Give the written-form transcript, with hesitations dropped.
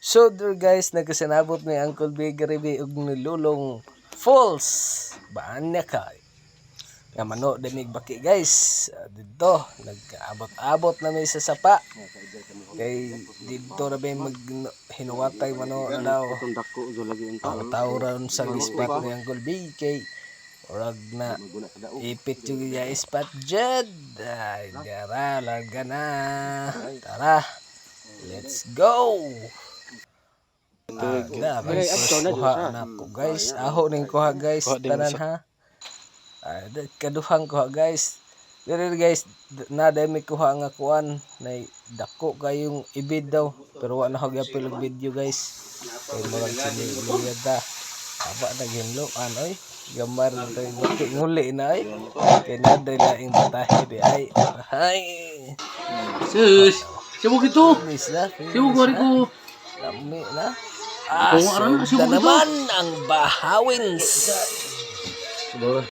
So there guys, nagkasanabot ni Uncle Bigaribi ug ni Lulong Falls. Baan niya kay. Nga mano dinig baki guys. Dito nagkaabot-abot na may sa sapa. Kay dito na may mag hinuwatay mano daw. Tawran sa ispat ni Uncle B kay orag na ipit yung ispat jud. Ay gara larga na. Tara. Let's go. Guys, kuha na ko guys. Aho ning kuha guys. Tanan ha. Kaduhang kuha guys. Pero guys, na dami kuha nga kuan na dako kayong ibid daw. Pero wala ko gyapil og video guys. Kay murag sini ta. Aba na ginloan oy. Gambar tayo nguli na ay. Kay naday laing batahe di ay. Ay. Sus, siya gitu. Siya ko ko. Lami na. Naman ang bahawins.